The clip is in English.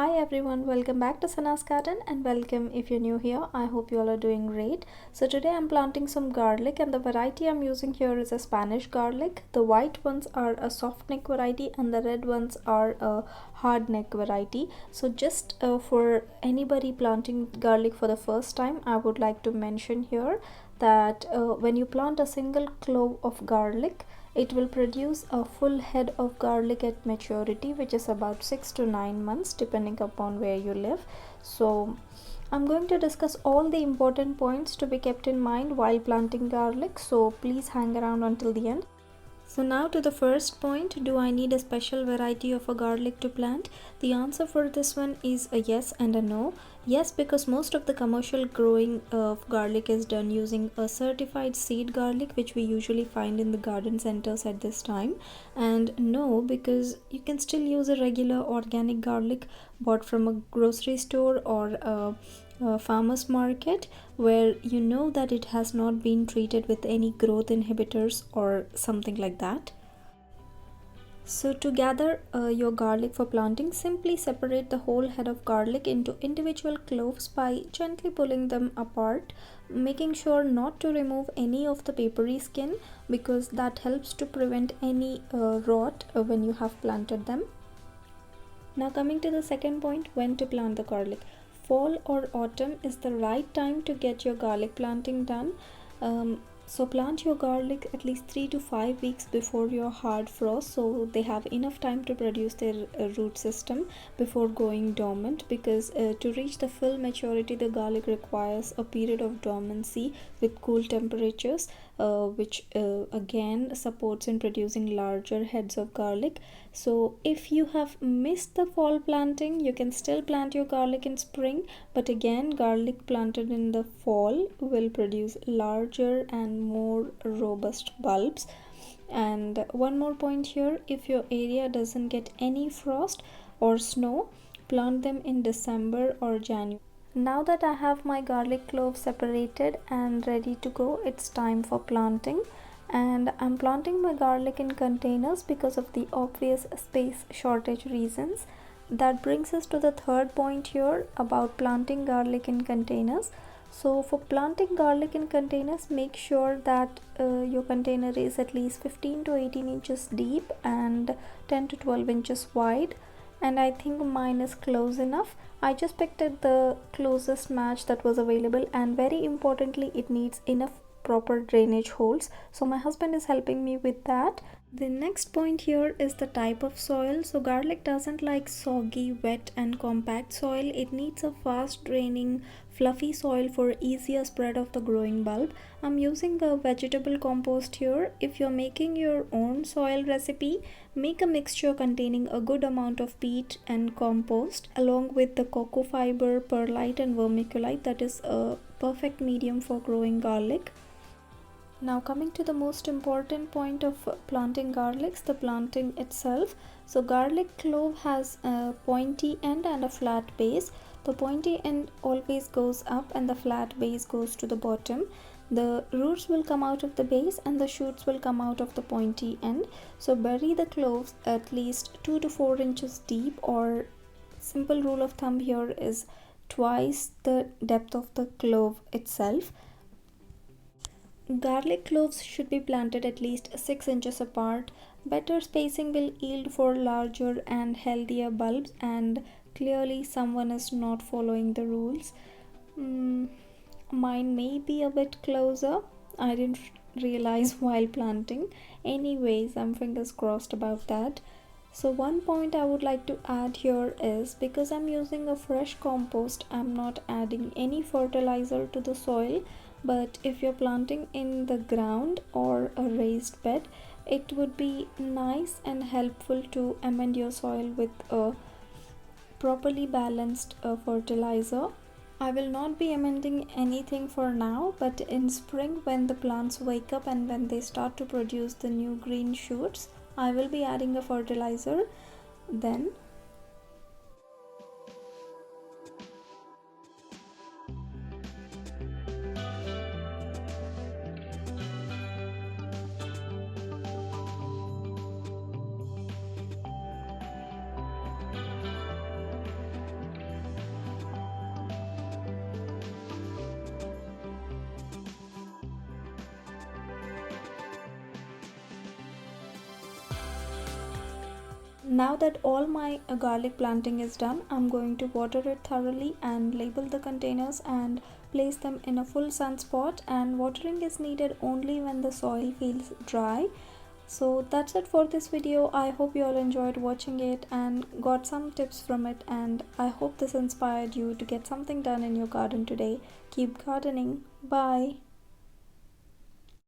Hi everyone, welcome back to Sana's Garden and welcome if you're new here. I hope you all are doing great. So today I'm planting some garlic and the variety I'm using here is a Spanish garlic. The white ones are a soft neck variety and the red ones are a hard neck variety. So just for anybody planting garlic for the first time, I would like to mention here that when you plant a single clove of garlic, it will produce a full head of garlic at maturity, which is about 6 to 9 months depending upon where you live. So I'm going to discuss all the important points to be kept in mind while planting garlic, so please hang around until the end. So now to the first point, do I need a special variety of a garlic to plant? The answer for this one is a yes and a no. Yes, because most of the commercial growing of garlic is done using a certified seed garlic, which we usually find in the garden centers at this time. And no, because you can still use a regular organic garlic bought from a grocery store or a farmer's market, where you know that it has not been treated with any growth inhibitors or something like that. So to gather your garlic for planting, simply separate the whole head of garlic into individual cloves by gently pulling them apart, making sure not to remove any of the papery skin because that helps to prevent any rot when you have planted them. Now coming to the second point, when to plant the garlic. Fall or autumn is the right time to get your garlic planting done. So plant your garlic at least 3 to 5 weeks before your hard frost, so they have enough time to produce their root system before going dormant, because to reach the full maturity the garlic requires a period of dormancy with cool temperatures, which again supports in producing larger heads of garlic. So if you have missed the fall planting, you can still plant your garlic in spring, but again garlic planted in the fall will produce larger and more robust bulbs. And one more point here, if your area doesn't get any frost or snow, plant them in December or January. Now that I have my garlic cloves separated and ready to go, it's time for planting. And I'm planting my garlic in containers because of the obvious space shortage reasons. That brings us to the third point here about planting garlic in containers. So for planting garlic in containers, make sure that your container is at least 15 to 18 inches deep and 10 to 12 inches wide, and I think mine is close enough. I just picked up the closest match that was available, and very importantly it needs enough proper drainage holes, so my husband is helping me with that. The next point here is the type of soil. So garlic doesn't like soggy, wet and compact soil. It needs a fast draining, fluffy soil for easier spread of the growing bulb. I'm using a vegetable compost here. If you're making your own soil recipe, make a mixture containing a good amount of peat and compost along with the cocoa fiber, perlite and vermiculite. That is a perfect medium for growing garlic. Now coming to the most important point of planting garlics, the planting itself. So garlic clove has a pointy end and a flat base. The pointy end always goes up and the flat base goes to the bottom. The roots will come out of the base and the shoots will come out of the pointy end. So bury the cloves at least 2 to 4 inches deep, or simple rule of thumb here is twice the depth of the clove itself. Garlic cloves should be planted at least 6 inches apart. Better spacing will yield for larger and healthier bulbs, and clearly someone is not following the rules. Mine may be a bit closer. I didn't realize while planting. Anyways, I'm fingers crossed about that. So one point I would like to add here is, because I'm using a fresh compost, I'm not adding any fertilizer to the soil. But if you're planting in the ground or a raised bed, it would be nice and helpful to amend your soil with a properly balanced fertilizer. I will not be amending anything for now, but in spring when the plants wake up and when they start to produce the new green shoots, I will be adding a fertilizer then. Now that all my garlic planting is done, I'm going to water it thoroughly and label the containers and place them in a full sun spot, and watering is needed only when the soil feels dry. So that's it for this video. I hope you all enjoyed watching it and got some tips from it, and I hope this inspired you to get something done in your garden today. Keep gardening. Bye.